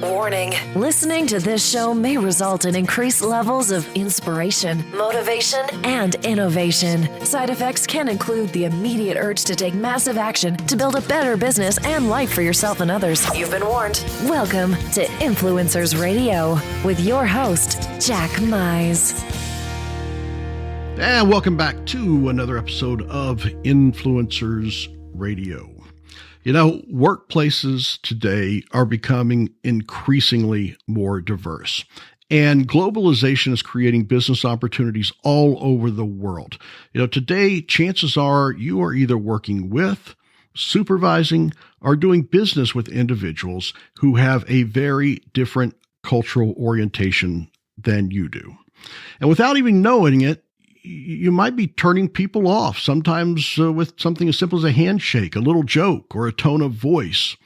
Warning. Listening to this show may result in increased levels of inspiration, motivation, and innovation. Side effects can include the immediate urge to take massive action to build a better business and life for yourself and others. You've been warned. Welcome to Influencers Radio with your host, Jack Mize. And welcome back to another episode of Influencers Radio. You know, workplaces today are becoming increasingly more diverse, and globalization is creating business opportunities all over the world. You know, today, chances are you are either working with, supervising, or doing business with individuals who have a very different cultural orientation than you do. And without even knowing it, you might be turning people off, sometimes with something as simple as a handshake, a little joke, or a tone of voice.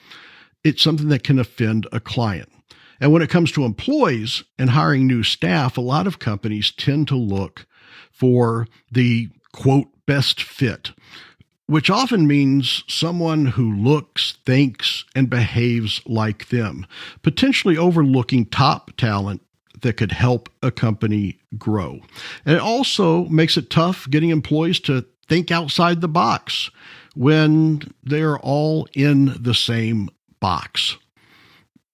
It's something that can offend a client. And when it comes to employees and hiring new staff, a lot of companies tend to look for the, quote, best fit, which often means someone who looks, thinks, and behaves like them, potentially overlooking top talent that could help a company grow. And it also makes it tough getting employees to think outside the box when they're all in the same box.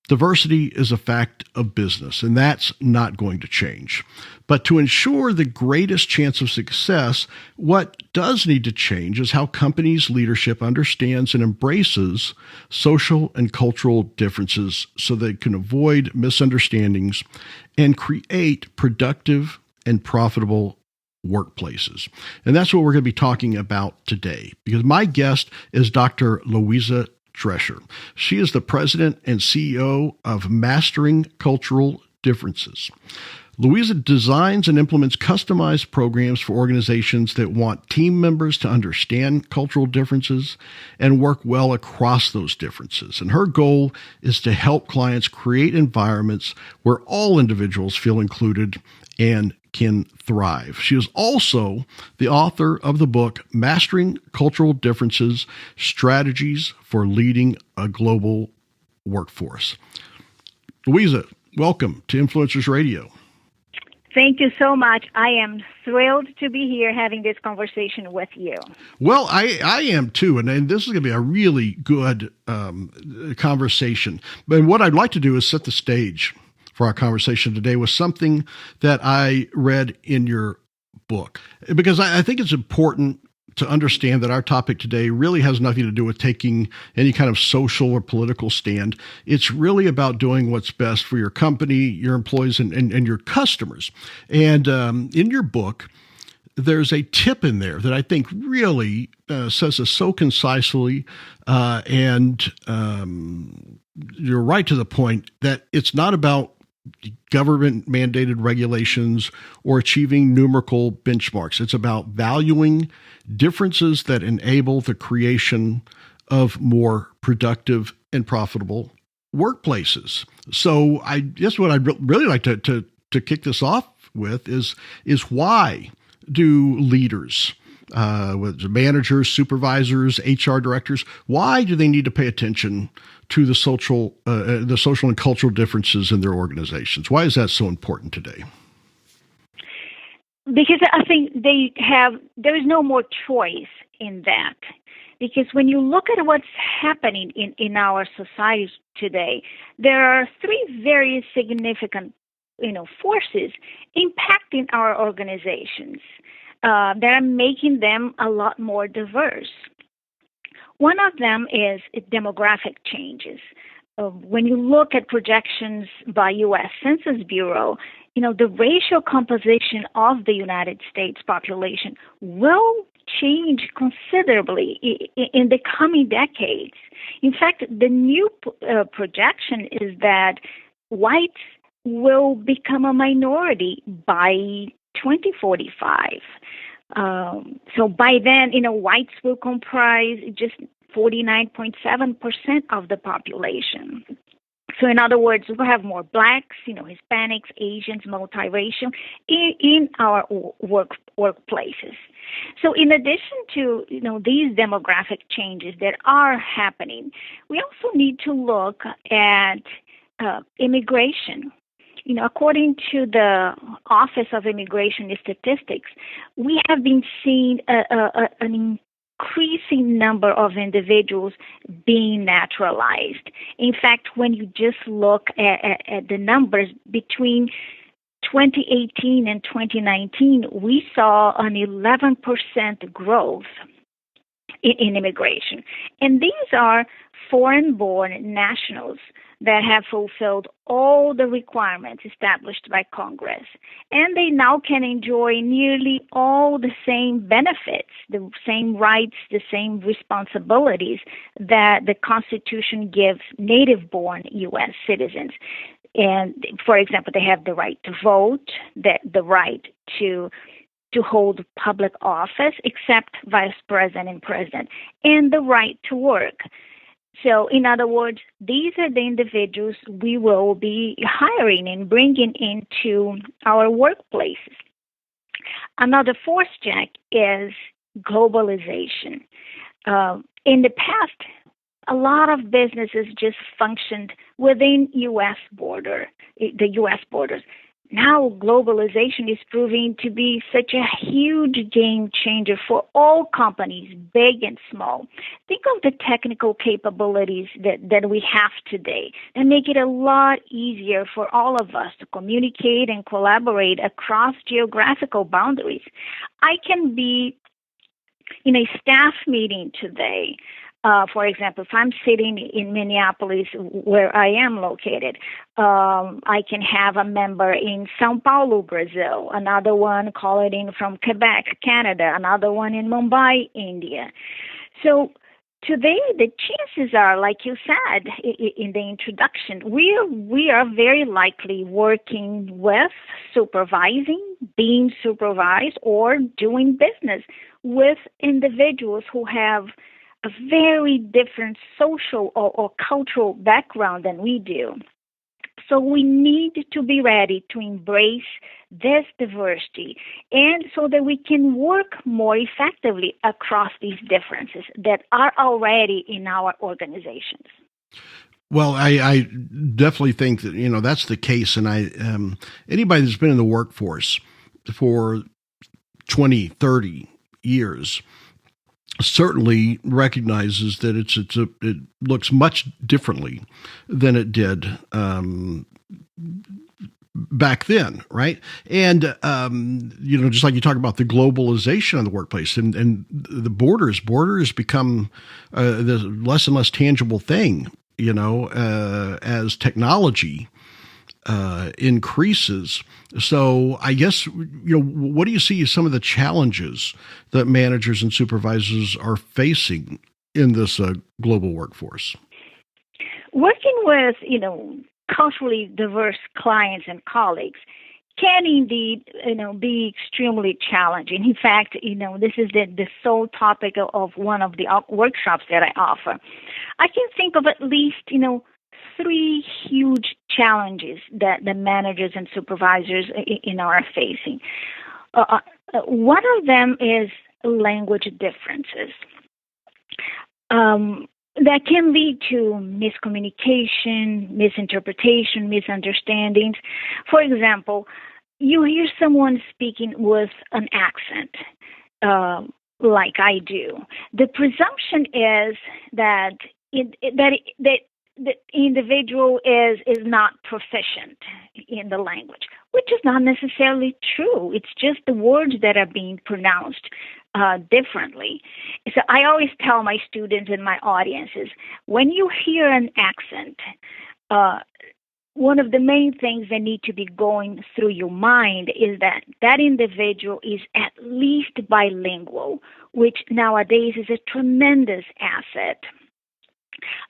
Diversity is a fact of business, and that's not going to change. But to ensure the greatest chance of success, what does need to change is how companies' leadership understands and embraces social and cultural differences so they can avoid misunderstandings and create productive and profitable workplaces. And that's what we're going to be talking about today, because my guest is Dr. Luiza Dreasher. She is the president and CEO of Mastering Cultural Differences. Louisa designs and implements customized programs for organizations that want team members to understand cultural differences and work well across those differences. And her goal is to help clients create environments where all individuals feel included and can thrive. She is also the author of the book, Mastering Cultural Differences, Strategies for Leading a Global Workforce. Louisa, welcome to Influencers Radio. Thank you so much. I am thrilled to be here having this conversation with you. Well, I am too, and this is going to be a really good conversation. But what I'd like to do is set the stage for our conversation today with something that I read in your book, because I think it's important to understand that our topic today really has nothing to do with taking any kind of social or political stand. It's really about doing what's best for your company, your employees, and your customers. And in your book, there's a tip in there that I think really says this so concisely, and you're right to the point that it's not about government-mandated regulations or achieving numerical benchmarks. It's about valuing differences that enable the creation of more productive and profitable workplaces. So I guess what I'd really like to kick this off with is why do leaders, whether managers, supervisors, HR directors, why do they need to pay attention to the social and cultural differences in their organizations? Why is that so important today? Because I think there is no more choice in that. Because when you look at what's happening in our societies today, there are three very significant, forces impacting our organizations that are making them a lot more diverse. One of them is demographic changes. When you look at projections by U.S. Census Bureau, the racial composition of the United States population will change considerably in the coming decades. In fact, the new projection is that whites will become a minority by 2045. So by then, whites will comprise just 49.7% of the population. So in other words, we'll have more blacks, Hispanics, Asians, multiracial in our workplaces. So in addition to, these demographic changes that are happening, we also need to look at immigration. According to the Office of Immigration Statistics, we have been seeing an increasing number of individuals being naturalized. In fact, when you just look at the numbers between 2018 and 2019, we saw an 11% growth in immigration. And these are foreign-born nationals that have fulfilled all the requirements established by Congress. And they now can enjoy nearly all the same benefits, the same rights, the same responsibilities that the Constitution gives native-born U.S. citizens. And, for example, they have the right to vote, the right to hold public office, except vice president and president, and the right to work. So, in other words, these are the individuals we will be hiring and bringing into our workplaces. Another force, Jack, is globalization. In the past, a lot of businesses just functioned within the U.S. borders. Now, globalization is proving to be such a huge game changer for all companies, big and small. Think of the technical capabilities that we have today that make it a lot easier for all of us to communicate and collaborate across geographical boundaries. I can be in a staff meeting today. For example, if I'm sitting in Minneapolis, where I am located, I can have a member in São Paulo, Brazil, another one calling in from Quebec, Canada, another one in Mumbai, India. So today, the chances are, like you said in the introduction, we are very likely working with, supervising, being supervised, or doing business with individuals who have a very different social or cultural background than we do. So we need to be ready to embrace this diversity, and so that we can work more effectively across these differences that are already in our organizations. Well, I definitely think that, that's the case. And anybody that's been in the workforce for 20, 30 years certainly recognizes that it looks much differently than it did back then, right? And just like you talk about the globalization of the workplace and the borders become the less and less tangible thing, as technology increases. So I guess, what do you see as some of the challenges that managers and supervisors are facing in this global workforce? Working with, culturally diverse clients and colleagues can indeed, be extremely challenging. In fact, this is the sole topic of one of the workshops that I offer. I can think of at least, 3 huge challenges that the managers and supervisors are facing. One of them is language differences. That can lead to miscommunication, misinterpretation, misunderstandings. For example, you hear someone speaking with an accent, like I do. The presumption is that the individual is not proficient in the language, which is not necessarily true. It's just the words that are being pronounced differently. So I always tell my students and my audiences, when you hear an accent, one of the main things that need to be going through your mind is that individual is at least bilingual, which nowadays is a tremendous asset.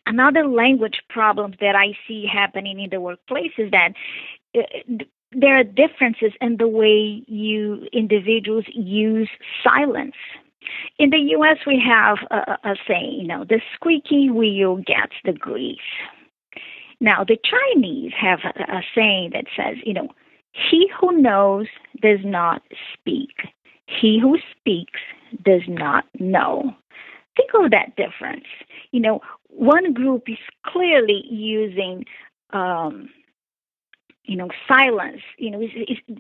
Another language problem that I see happening in the workplace is that there are differences in the way individuals use silence. In the U.S., we have a saying, the squeaky wheel gets the grease. Now, the Chinese have a saying that says, he who knows does not speak. He who speaks does not know. Think of that difference. One group is clearly using silence,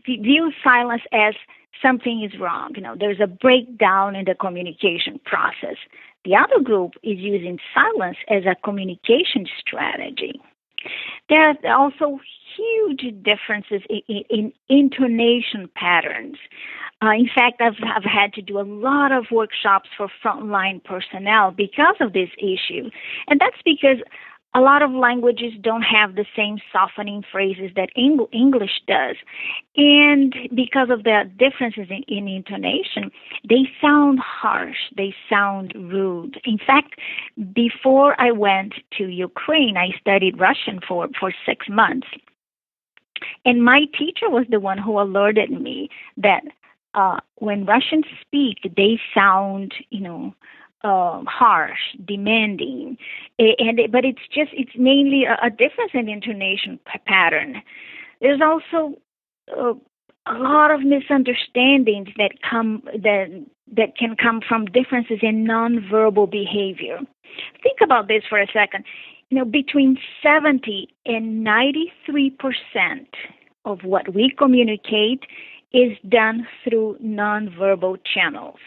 views silence as something is wrong. There's a breakdown in the communication process. The other group is using silence as a communication strategy. There are also huge differences in intonation patterns. In fact, I've had to do a lot of workshops for frontline personnel because of this issue. And that's because a lot of languages don't have the same softening phrases that English does. And because of the differences in intonation, they sound harsh, they sound rude. In fact, before I went to Ukraine, I studied Russian for 6 months. And my teacher was the one who alerted me that when Russians speak, they sound, harsh, demanding, but it's mainly a difference in intonation pattern. There's also a lot of misunderstandings that can come from differences in nonverbal behavior. Think about this for a second. Between 70 and 93% of what we communicate is done through nonverbal channels.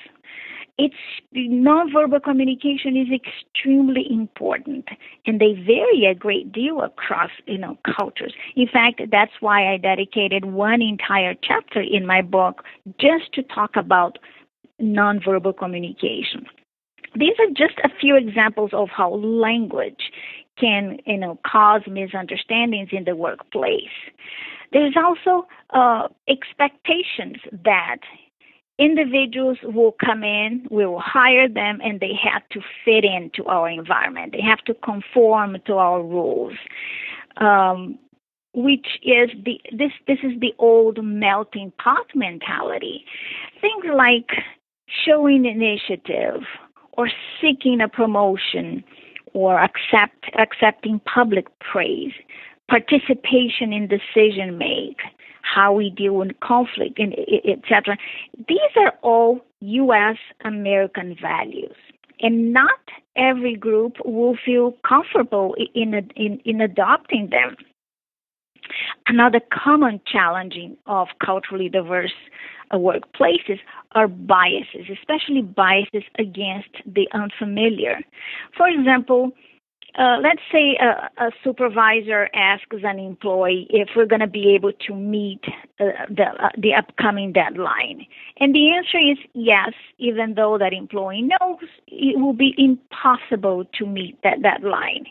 Nonverbal communication is extremely important, and they vary a great deal across, cultures. In fact, that's why I dedicated one entire chapter in my book just to talk about nonverbal communication. These are just a few examples of how language can, cause misunderstandings in the workplace. There's also expectations that individuals will come in, we will hire them, and they have to fit into our environment. They have to conform to our rules, which is this is the old melting pot mentality. Things like showing initiative or seeking a promotion or accepting public praise, participation in decision make, how we deal with conflict, etc. These are all U.S. American values, and not every group will feel comfortable in adopting them. Another common challenging of culturally diverse workplaces are biases, especially biases against the unfamiliar. For example, let's say a supervisor asks an employee if we're going to be able to meet the upcoming deadline. And the answer is yes, even though that employee knows it will be impossible to meet that deadline.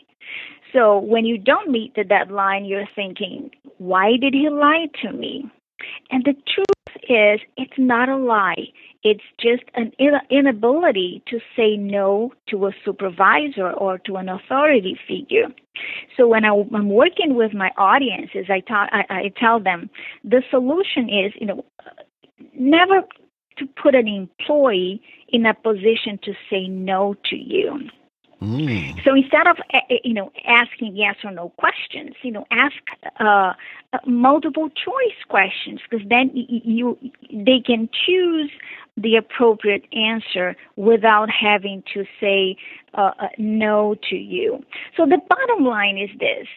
So when you don't meet the deadline, you're thinking, why did he lie to me? And the truth is, it's not a lie. It's just an inability to say no to a supervisor or to an authority figure. So when I'm working with my audiences, I tell them the solution is, never to put an employee in a position to say no to you. So instead of asking yes or no questions, ask multiple choice questions, because then they can choose the appropriate answer without having to say no to you. So the bottom line is this: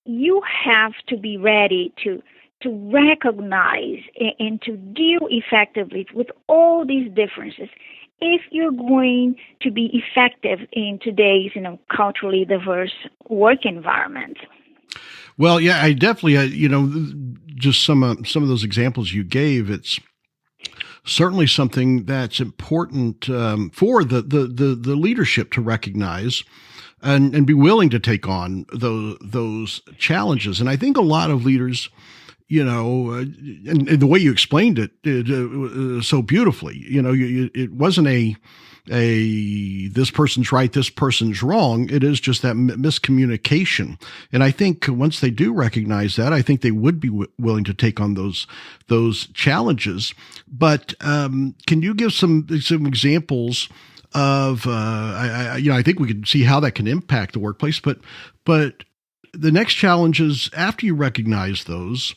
you have to be ready to recognize and to deal effectively with all these differences if you're going to be effective in today's, culturally diverse work environment. Well, yeah, I definitely, just some of those examples you gave, it's certainly something that's important for the leadership to recognize and be willing to take on those challenges. And I think a lot of leaders, and the way you explained it so beautifully, it wasn't a this person's right, this person's wrong. It is just that miscommunication. And I think once they do recognize that, I think they would be willing to take on those challenges. But can you give some examples of I think we can see how that can impact the workplace. But the next challenge is, after you recognize those,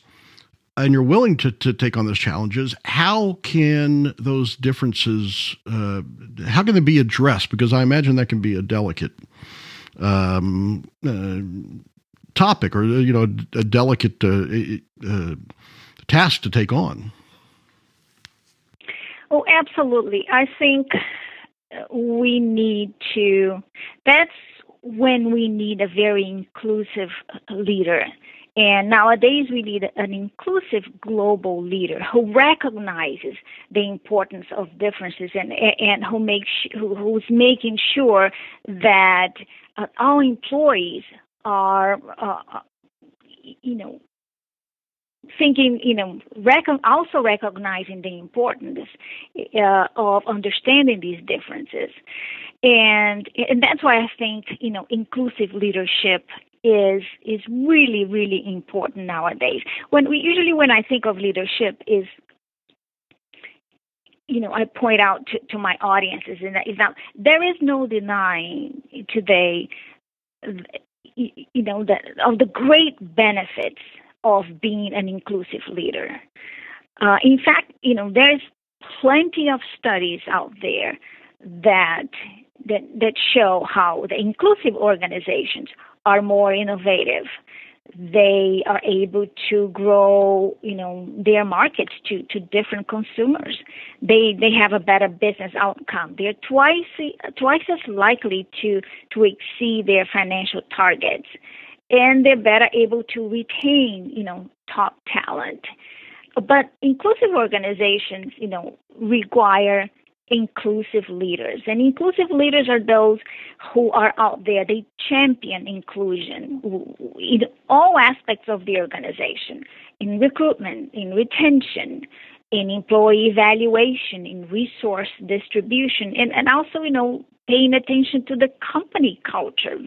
and you're willing to take on those challenges, how can those differences, how can they be addressed? Because I imagine that can be a delicate topic or, a delicate task to take on. Oh, absolutely. I think we need to, that's when we need a very inclusive leader. And nowadays we need an inclusive global leader who recognizes the importance of differences and who's making sure that our employees are, thinking, also recognizing the importance of understanding these differences. And that's why I think, inclusive leadership is really, really important nowadays. When I think of leadership is, I point out to my audiences is that there is no denying today, that of the great benefits of being an inclusive leader. In fact, there's plenty of studies out there that show how the inclusive organizations are more innovative. They are able to grow, their markets to different consumers. They have a better business outcome. They're twice as likely to exceed their financial targets. And they're better able to retain, top talent. But inclusive organizations, require inclusive leaders. And inclusive leaders are those who are out there. They champion inclusion in all aspects of the organization, in recruitment, in retention, in employee evaluation, in resource distribution, and also, paying attention to the company culture.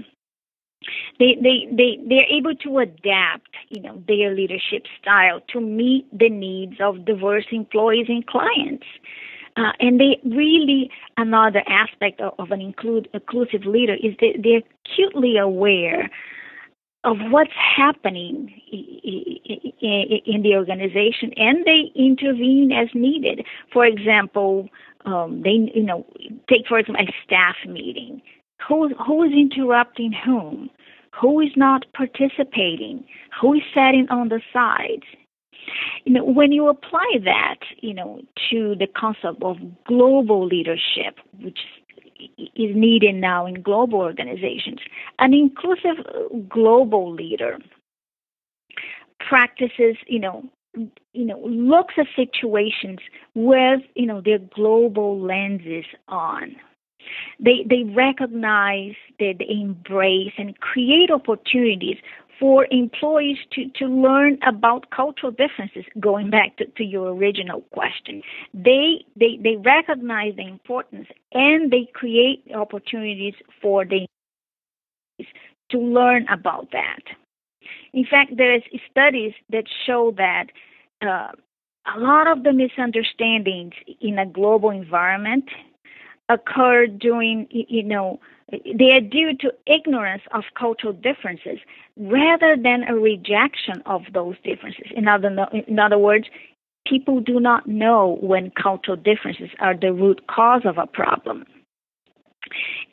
They're able to adapt, their leadership style to meet the needs of diverse employees and clients. And they really, another aspect of an inclusive leader is they're acutely aware of what's happening in the organization, and they intervene as needed. For example, take for example a staff meeting. Who is interrupting whom? Who is not participating? Who is sitting on the sides? When you apply that, to the concept of global leadership, which is needed now in global organizations, an inclusive global leader practices, looks at situations with, their global lenses on. They recognize, they embrace and create opportunities for employees to learn about cultural differences, going back to your original question. They recognize the importance, and they create opportunities for the employees to learn about that. In fact, there's studies that show that a lot of the misunderstandings in a global environment occur during, they are due to ignorance of cultural differences rather than a rejection of those differences. In other words, people do not know when cultural differences are the root cause of a problem.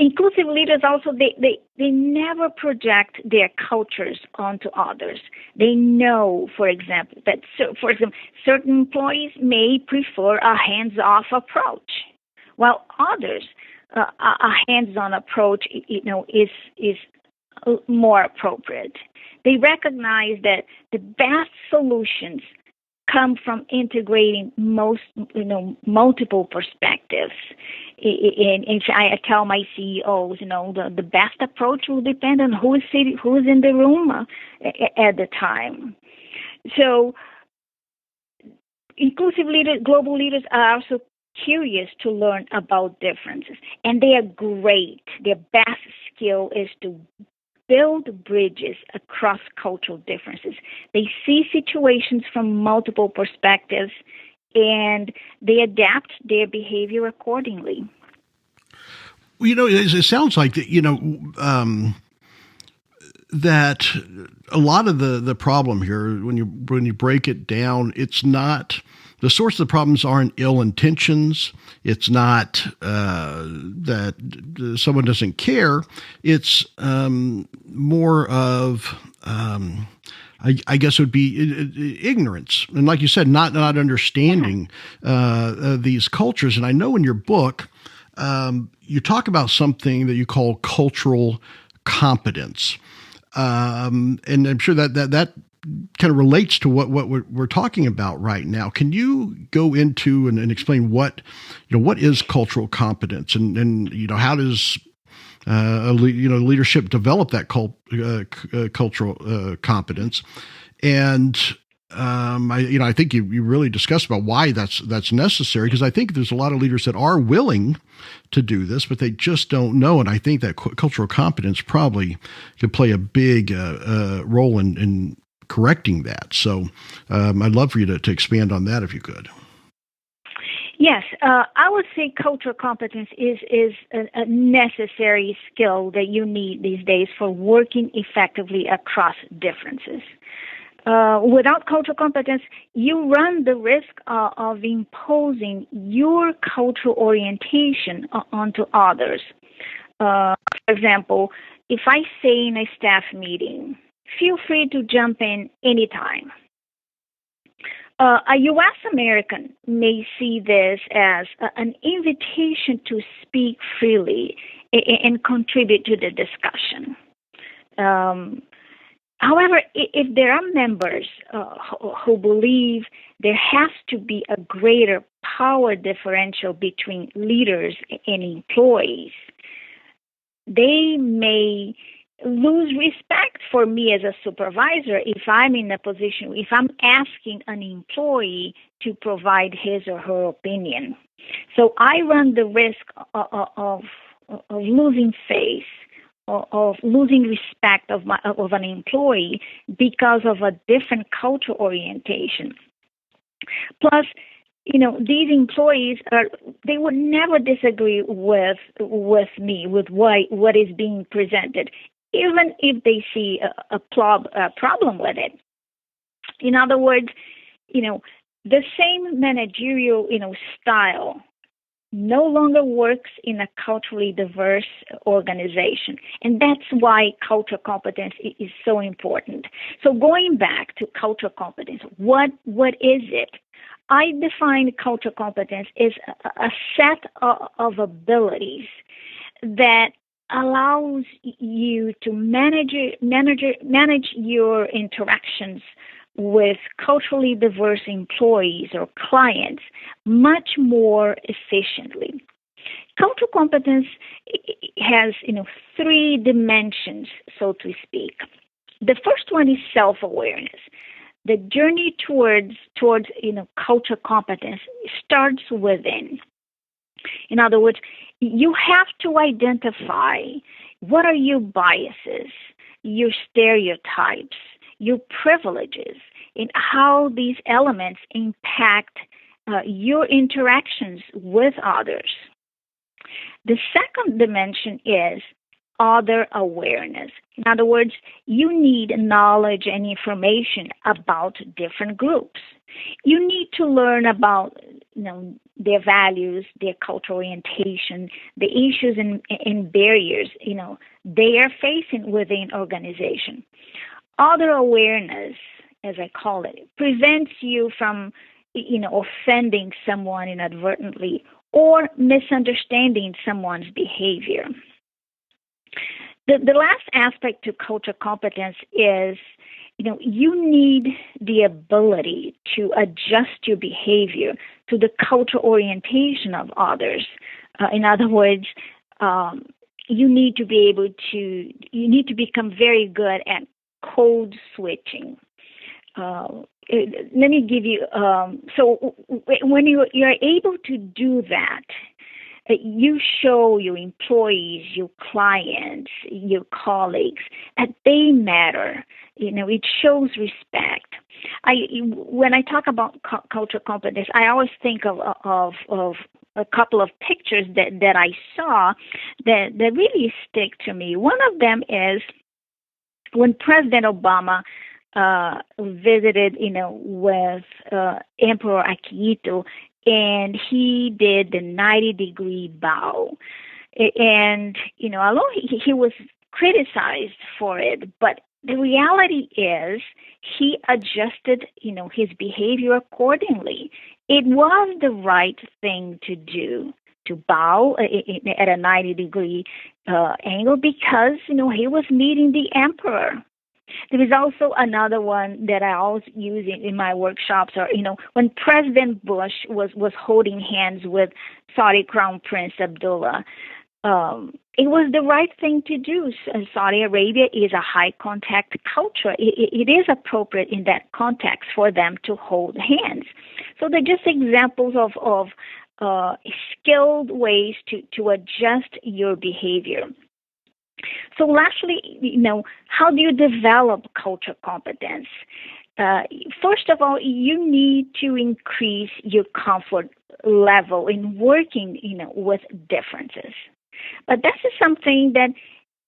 Inclusive leaders also, they never project their cultures onto others. They know, for example, that certain employees may prefer a hands-off approach, while others, a hands-on approach, is more appropriate. They recognize that the best solutions come from integrating multiple perspectives. And I tell my CEOs, the best approach will depend on who's in the room at the time. So, inclusive leaders, global leaders are also curious to learn about differences, and they are great. Their best skill is to build bridges across cultural differences. They see situations from multiple perspectives, and they adapt their behavior accordingly. Well, it sounds like that, that a lot of the problem here, when you break it down, it's not the source of the problems aren't ill intentions. It's not that someone doesn't care. It's more of I guess it would be ignorance, and like you said, not understanding these cultures. And I know in your book you talk about something that you call cultural competence. And I'm sure that kind of relates to what we're talking about right now. Can you go into and explain what is cultural competence, and how does leadership develop that cultural competence? And I think you really discussed about why that's necessary, because I think there's a lot of leaders that are willing to do this, but they just don't know. And I think that cultural competence probably could play a big role in correcting that. So I'd love for you to expand on that if you could. Yes, I would say cultural competence is a necessary skill that you need these days for working effectively across differences. Without cultural competence, you run the risk of imposing your cultural orientation onto others. For example, if I say in a staff meeting, feel free to jump in anytime. A U.S. American may see this as an invitation to speak freely and contribute to the discussion. However, if there are members who believe there has to be a greater power differential between leaders and employees, they may lose respect for me as a supervisor if I'm in a position, if I'm asking an employee to provide his or her opinion. So I run the risk of losing face, of losing respect of an employee because of a different cultural orientation. Plus, these employees they would never disagree with me, with what is being presented, even if they see a problem with it. In other words, the same managerial, style no longer works in a culturally diverse organization. And that's why cultural competence is so important. So going back to cultural competence, what is it? I define cultural competence as a set of abilities that allows you to manage your interactions with culturally diverse employees or clients much more efficiently. Cultural competence has, three dimensions, so to speak. The first one is self-awareness. The journey towards cultural competence starts within. In other words, you have to identify what are your biases, your stereotypes, your privileges, and how these elements impact your interactions with others. The second dimension is other awareness. In other words, you need knowledge and information about different groups. You need to learn about their values, their cultural orientation, the issues and barriers they are facing within organization. Other awareness, as I call it, prevents you from offending someone inadvertently or misunderstanding someone's behavior. The last aspect to cultural competence is, you need the ability to adjust your behavior to the cultural orientation of others. In other words, you need to become very good at code switching. Let me give you, so when you're able to do that, you show your employees, your clients, your colleagues that they matter. It shows respect. When I talk about cultural competence, I always think of a couple of pictures that I saw that really stick to me. One of them is when President Obama visited, with Emperor Akihito, and he did the 90-degree bow. And, although he was criticized for it, but the reality is he adjusted, his behavior accordingly. It was the right thing to do, to bow at a 90-degree angle, because, he was meeting the emperor. There is also another one that I always use in my workshops, or, when President Bush was holding hands with Saudi Crown Prince Abdullah, it was the right thing to do. Saudi Arabia is a high contact culture. It is appropriate in that context for them to hold hands. So they're just examples of skilled ways to adjust your behavior. So lastly, how do you develop culture competence? First of all, you need to increase your comfort level in working, with differences. But this is something that,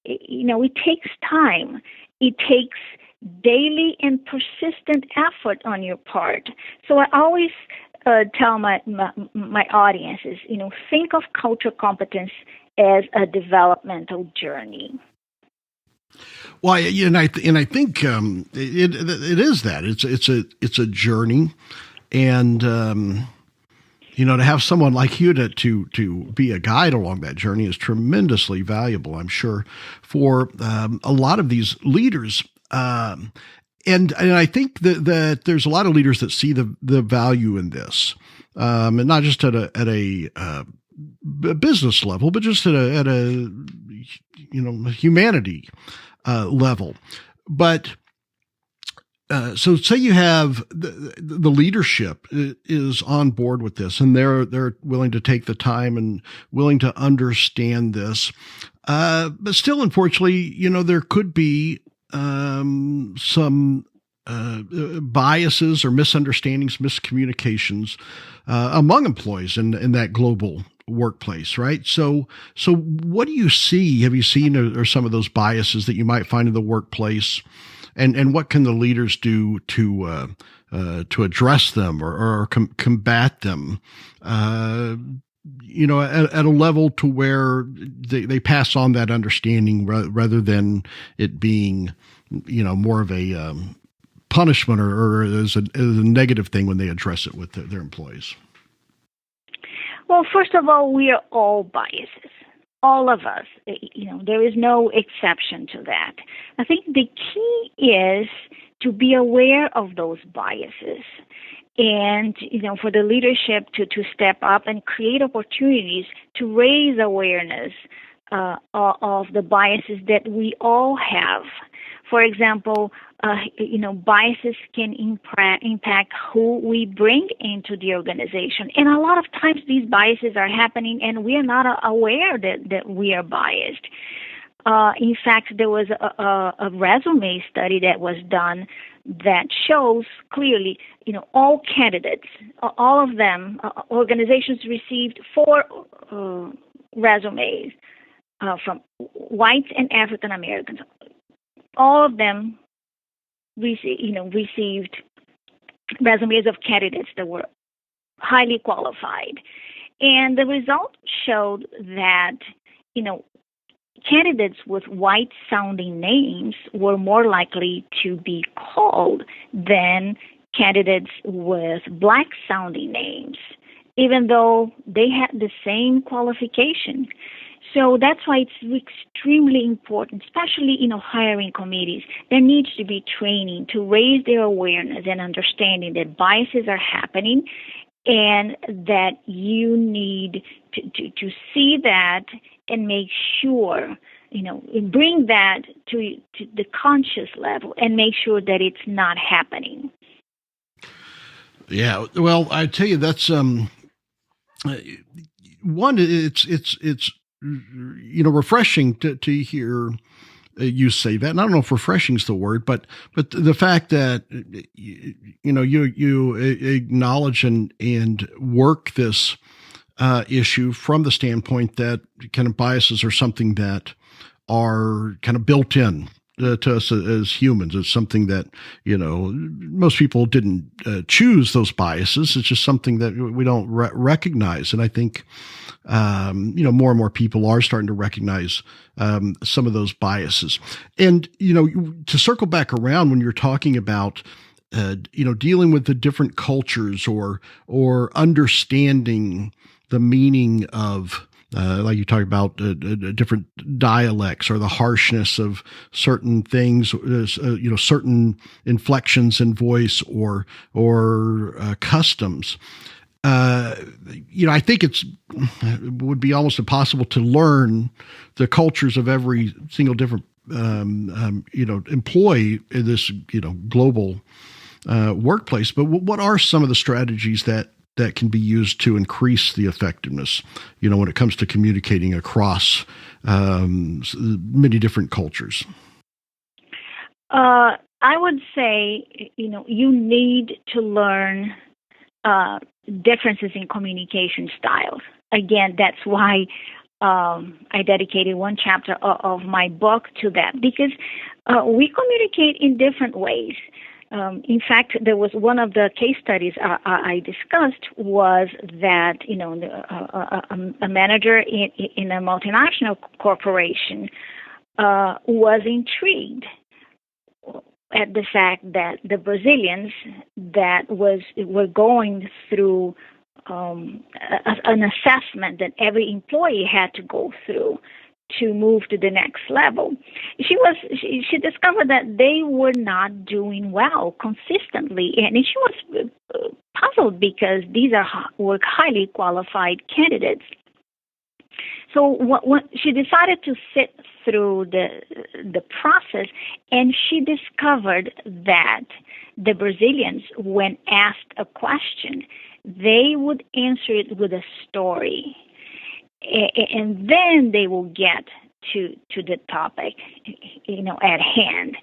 it takes time. It takes daily and persistent effort on your part. So I always tell my audiences, think of culture competence as a developmental journey. Well, and I think it is that it's a journey, and to have someone like you to be a guide along that journey is tremendously valuable, I'm sure, for a lot of these leaders. And I think that there's a lot of leaders that see the value in this, and not just at a business level, but just at a humanity level. But so say you have the leadership is on board with this, and they're willing to take the time and willing to understand this. But still, unfortunately, there could be some biases or misunderstandings, miscommunications among employees in that global workplace, right? So what do you see? Have you seen or some of those biases that you might find in the workplace, and what can the leaders do to address them or combat them? At a level to where they pass on that understanding rather than it being, more of a punishment or as a negative thing when they address it with their employees. Well, first of all, we are all biases. All of us, there is no exception to that. I think the key is to be aware of those biases and, for the leadership to step up and create opportunities to raise awareness of the biases that we all have. For example, biases can impact who we bring into the organization. And a lot of times these biases are happening and we are not aware that we are biased. In fact, there was a resume study that was done that shows clearly, all candidates, all of them, organizations received 4 resumes from whites and African Americans. All of them received resumes of candidates that were highly qualified. And the result showed that, candidates with white-sounding names were more likely to be called than candidates with black-sounding names, even though they had the same qualification. So that's why it's extremely important, especially in hiring committees. There needs to be training to raise their awareness and understanding that biases are happening and that you need to see that and make sure, bring that to the conscious level and make sure that it's not happening. Yeah, well, I tell you, that's one. It's refreshing to hear you say that. And I don't know if refreshing is the word, but the fact that you acknowledge and work this issue from the standpoint that kind of biases are something that are kind of built in to us as humans. It's something that, most people didn't choose those biases. It's just something that we don't recognize. And I think, more and more people are starting to recognize some of those biases. And, to circle back around when you're talking about, dealing with the different cultures or understanding the meaning of, like you talk about different dialects or the harshness of certain things, certain inflections in voice or customs. I think it would be almost impossible to learn the cultures of every single different, employee in this, global workplace. But what are some of the strategies that can be used to increase the effectiveness, when it comes to communicating across many different cultures? I would say, you need to learn differences in communication styles. Again, that's why I dedicated one chapter of my book to that, because we communicate in different ways. In fact, there was one of the case studies I discussed was that, a manager in a multinational corporation was intrigued at the fact that the Brazilians were going through an assessment that every employee had to go through to move to the next level. She discovered that they were not doing well consistently, and she was puzzled because these were highly qualified candidates. So what she decided to sit through the process, and she discovered that the Brazilians, when asked a question, they would answer it with a story. And then they will get to the topic, at hand.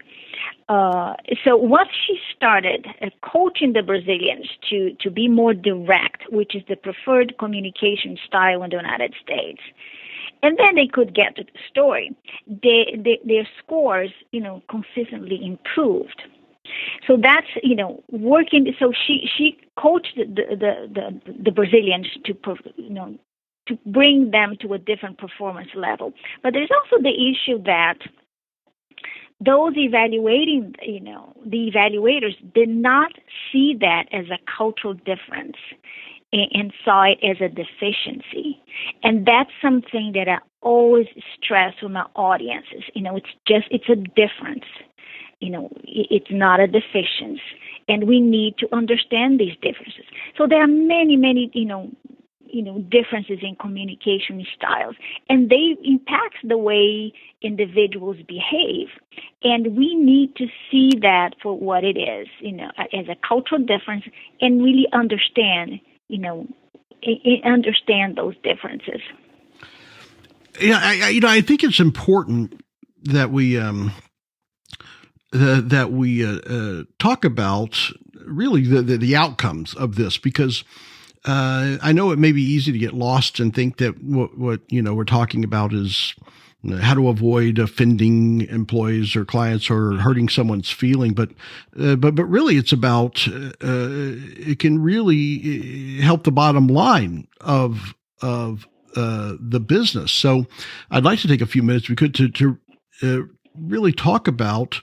So once she started coaching the Brazilians to be more direct, which is the preferred communication style in the United States, and then they could get to the story, their scores, consistently improved. So that's, working. So she coached the Brazilians to bring them to a different performance level. But there's also the issue that those evaluating, the evaluators did not see that as a cultural difference and saw it as a deficiency. And that's something that I always stress with my audiences. It's a difference. It's not a deficiency. And we need to understand these differences. So there are many, differences in communication styles, and they impact the way individuals behave. And we need to see that for what it is, as a cultural difference, and really understand, understand those differences. Yeah, I think it's important that we talk about really the outcomes of this, because I know it may be easy to get lost and think that what we're talking about is how to avoid offending employees or clients or hurting someone's feeling, but really it's about it can really help the bottom line of the business. So I'd like to take a few minutes, if we could, to really talk about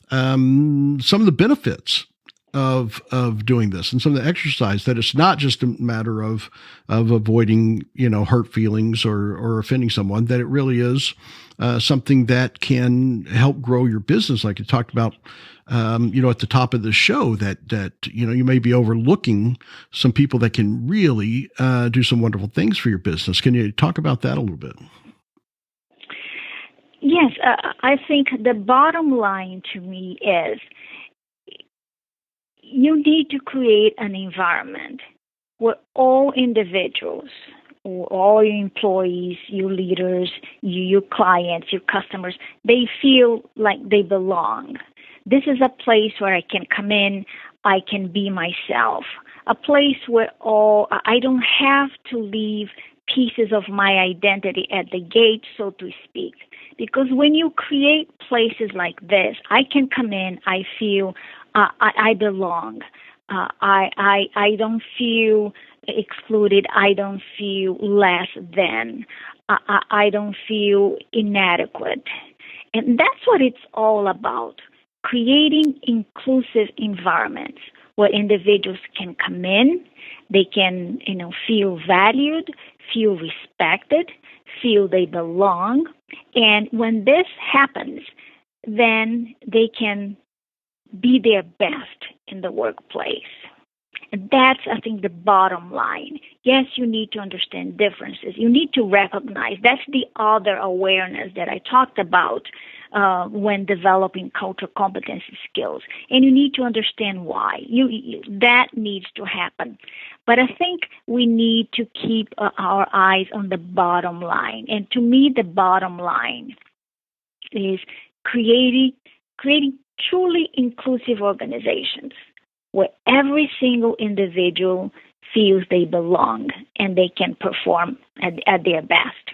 some of the benefits of doing this and some of the exercise, that it's not just a matter of avoiding, hurt feelings or offending someone, that it really is something that can help grow your business. Like you talked about, at the top of the show, that you may be overlooking some people that can really do some wonderful things for your business. Can you talk about that a little bit? Yes, I think the bottom line to me is you need to create an environment where all individuals, all your employees, your leaders, your clients, your customers, they feel like they belong. This is a place where I can come in, I can be myself, a place where I don't have to leave pieces of my identity at the gate, so to speak, Because when you create places like this, I can come in, I feel I belong. I don't feel excluded. I don't feel less than. I don't feel inadequate. And that's what it's all about, creating inclusive environments where individuals can come in, they can, feel valued, feel respected, feel they belong. And when this happens, then they can be their best in the workplace. And that's, I think, the bottom line. Yes, you need to understand differences. You need to recognize. That's the other awareness that I talked about when developing cultural competency skills. And you need to understand why. That needs to happen. But I think we need to keep our eyes on the bottom line. And to me, the bottom line is creating truly inclusive organizations where every single individual feels they belong and they can perform at their best.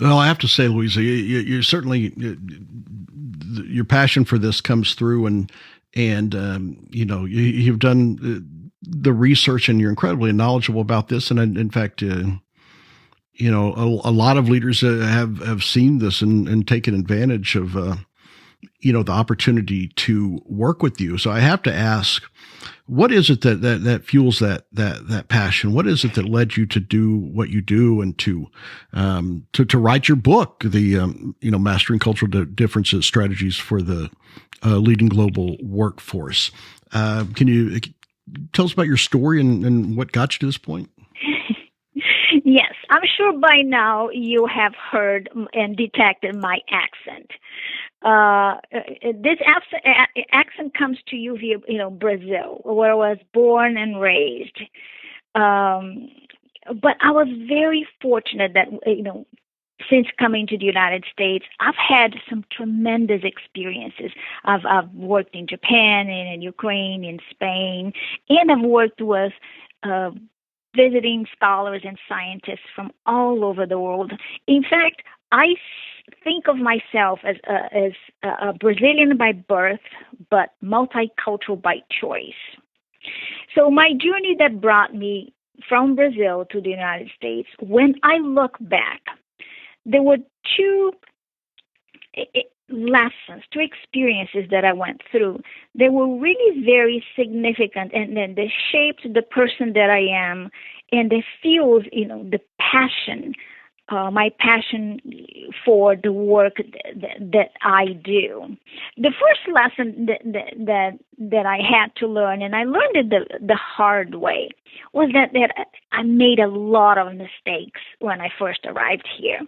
Well, I have to say, Louisa, you certainly, your passion for this comes through, and you've done the research, and you're incredibly knowledgeable about this. And in fact, a lot of leaders have seen this and taken advantage of the opportunity to work with you. So I have to ask, what is it that fuels that passion? What is it that led you to do what you do and to write your book, the Mastering Cultural Differences: Strategies for the Leading Global Workforce? Can you tell us about your story and what got you to this point? Yes, I'm sure by now you have heard and detected my accent. This accent comes to you via, Brazil, where I was born and raised. But I was very fortunate that, since coming to the United States, I've had some tremendous experiences. I've worked in Japan and in Ukraine, in Spain, and I've worked with visiting scholars and scientists from all over the world. In fact, I think of myself as a Brazilian by birth, but multicultural by choice. So my journey that brought me from Brazil to the United States, when I look back, there were two lessons, two experiences that I went through. They were really very significant, and then they shaped the person that I am, and they fueled, the passion, my passion for the work that I do. The first lesson that I had to learn, and I learned it the hard way, was that I made a lot of mistakes when I first arrived here.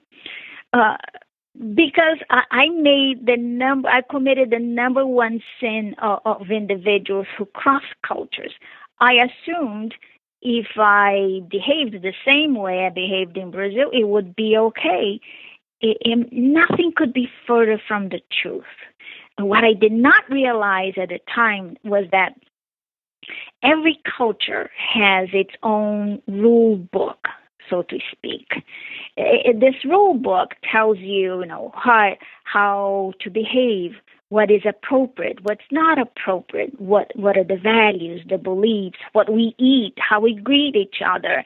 Because I committed the number one sin of individuals who cross cultures. I assumed if I behaved the same way I behaved in Brazil, it would be okay. Nothing could be further from the truth. What I did not realize at the time was that every culture has its own rule book, so to speak. This rule book tells you, how to behave, what is appropriate, what's not appropriate, what are the values, the beliefs, what we eat, how we greet each other.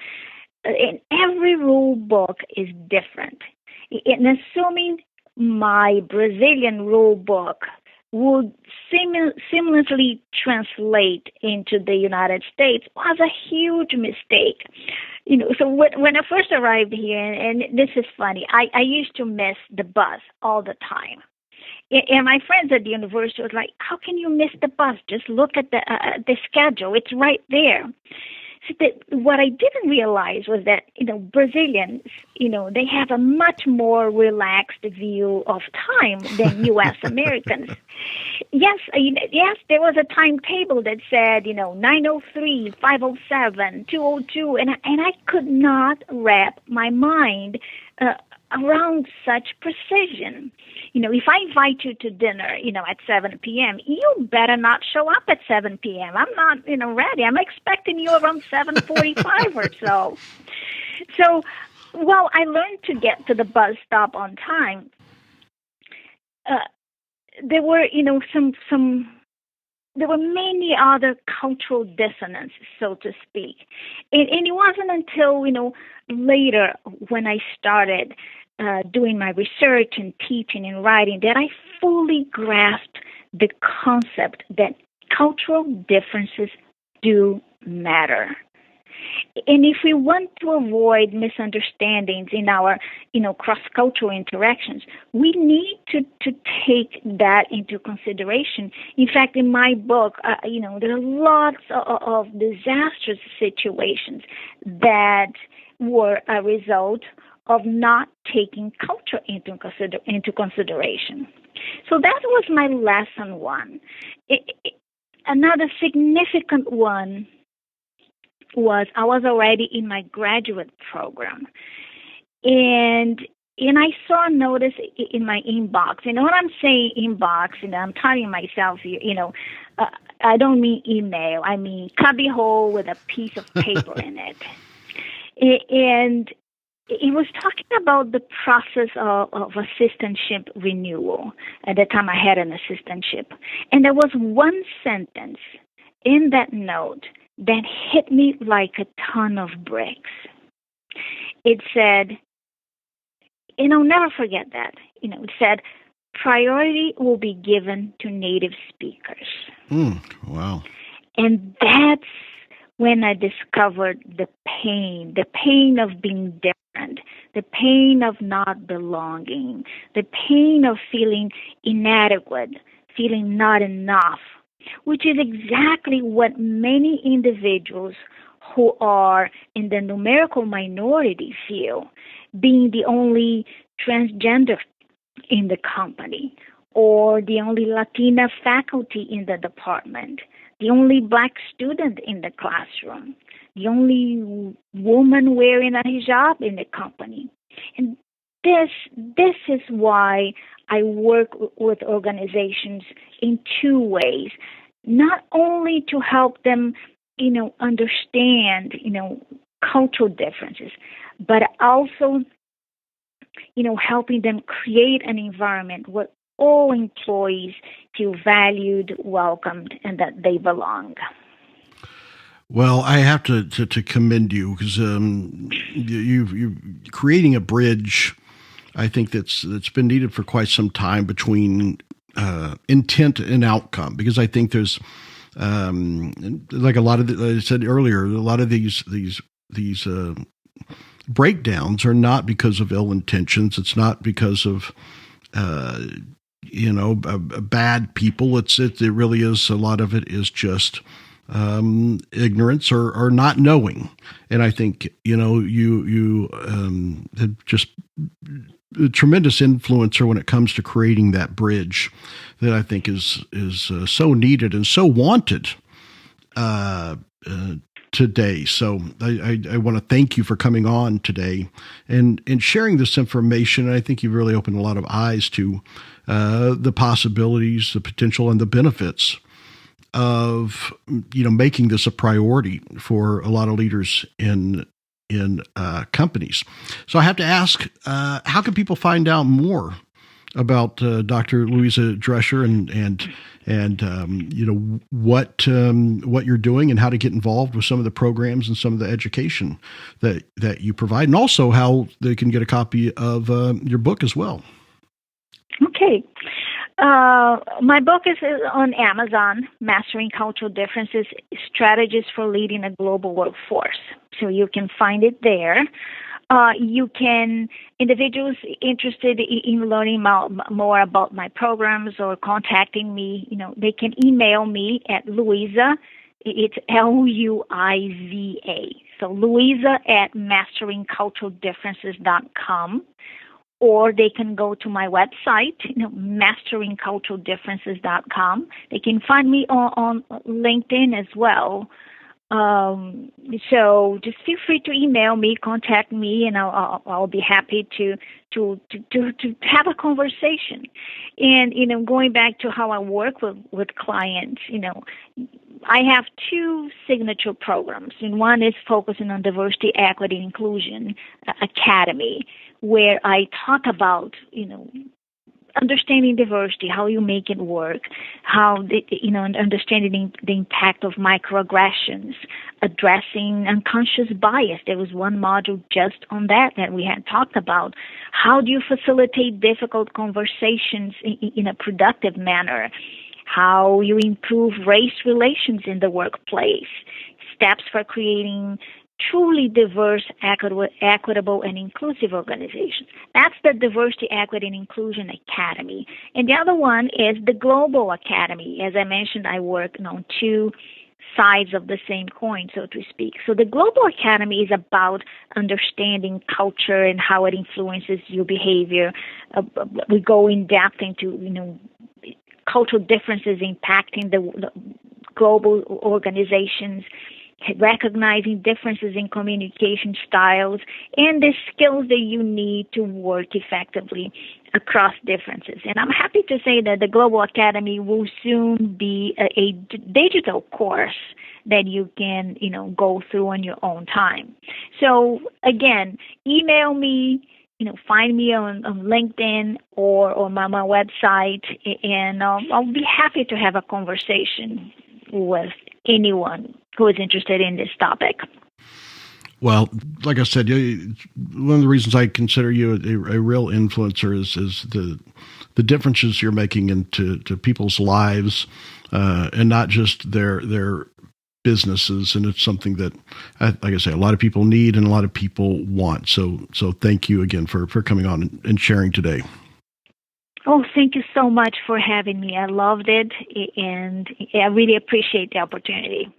And every rule book is different. And assuming my Brazilian rule book would seamlessly translate into the United States was a huge mistake. So when I first arrived here, and this is funny, I used to miss the bus all the time. And my friends at the university was like, how can you miss the bus? Just look at the schedule. It's right there. So what I didn't realize was that, Brazilians, they have a much more relaxed view of time than U.S. Americans. Yes, there was a timetable that said, 9:03, 5:07, 2:02, and I could not wrap my mind around such precision. If I invite you to dinner, at 7 p.m., you better not show up at 7 p.m. I'm not, ready. I'm expecting you around 7:45 or so. So, I learned to get to the bus stop on time. there were, there were many other cultural dissonances, so to speak. And it wasn't until, later when I started doing my research and teaching and writing that I fully grasped the concept that cultural differences do matter. And if we want to avoid misunderstandings in our, cross-cultural interactions, we need to take that into consideration. In fact, in my book, there are lots of disastrous situations that were a result of not taking culture into consideration. So that was my lesson one. Another significant one was I was already in my graduate program, and I saw a notice in my inbox. And when I'm saying inbox, I'm telling myself, I don't mean email. I mean cubbyhole with a piece of paper in it. And it was talking about the process of assistantship renewal. At the time, I had an assistantship, and there was one sentence in that note that hit me like a ton of bricks. It said, and I'll never forget that, it said, priority will be given to native speakers. Wow. And that's when I discovered the pain of being different, the pain of not belonging, the pain of feeling inadequate, feeling not enough, which is exactly what many individuals who are in the numerical minority feel, being the only transgender in the company, or the only Latina faculty in the department, the only Black student in the classroom, the only woman wearing a hijab in the company. And this is why I work with organizations in two ways. Not only to help them, understand, cultural differences, but also, helping them create an environment where all employees feel valued, welcomed, and that they belong. Well, I have to commend you because you're creating a bridge. I think that's been needed for quite some time between intent and outcome, because I think there's like a lot of I said earlier, a lot of these breakdowns are not because of ill intentions. It's not because of bad people. It really is. A lot of it is just ignorance or not knowing. And I think you have just a tremendous influencer when it comes to creating that bridge that I think is so needed and so wanted today. So I want to thank you for coming on today and sharing this information. I think you've really opened a lot of eyes to the possibilities, the potential, and the benefits of making this a priority for a lot of leaders in companies. So I have to ask, how can people find out more about Dr. Luiza Dreasher and what you're doing and how to get involved with some of the programs and some of the education that you provide, and also how they can get a copy of your book as well? Okay. My book is on Amazon, Mastering Cultural Differences, Strategies for Leading a Global Workforce. So you can find it there. Individuals interested in learning more about my programs or contacting me, they can email me at Louisa. It's Luiza. So Louisa at masteringculturaldifferences.com. Or they can go to my website, masteringculturaldifferences.com. They can find me on LinkedIn as well. So just feel free to email me, contact me, and I'll be happy to have a conversation. And going back to how I work with clients, I have two signature programs, and one is focusing on diversity, equity, inclusion academy, where I talk about understanding diversity, how you make it work, how understanding the impact of microaggressions, addressing unconscious bias. There was one module just on that we had talked about. How do you facilitate difficult conversations in a productive manner? How you improve race relations in the workplace, steps for creating truly diverse, equitable, and inclusive organizations. That's the Diversity, Equity, and Inclusion Academy. And the other one is the Global Academy. As I mentioned, I work on two sides of the same coin, so to speak. So the Global Academy is about understanding culture and how it influences your behavior. We go in depth into, cultural differences impacting the global organizations, recognizing differences in communication styles, and the skills that you need to work effectively across differences. And I'm happy to say that the Global Academy will soon be a digital course that you can, go through on your own time. So again, email me, find me on LinkedIn or on my website, and I'll be happy to have a conversation with anyone who is interested in this topic. Well, like I said, one of the reasons I consider you a real influencer is the differences you're making into people's lives, and not just their businesses. And it's something that, like I say, a lot of people need and a lot of people want. So thank you again for coming on and sharing today. Oh, thank you so much for having me. I loved it, and I really appreciate the opportunity.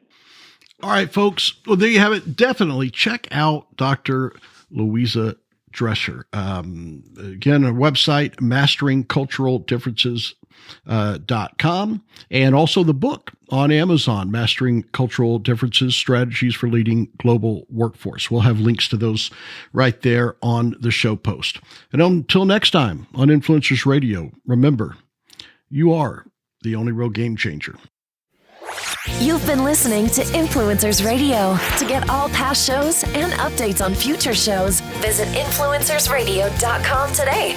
All right, folks. Well, there you have it. Definitely check out Dr. Luiza Dreasher. Again, our website, masteringculturaldifferences.com, and also the book on Amazon, Mastering Cultural Differences, Strategies for Leading Global Workforce. We'll have links to those right there on the show post. And until next time on Influencers Radio, remember, you are the only real game changer. You've been listening to Influencers Radio. To get all past shows and updates on future shows, visit influencersradio.com today.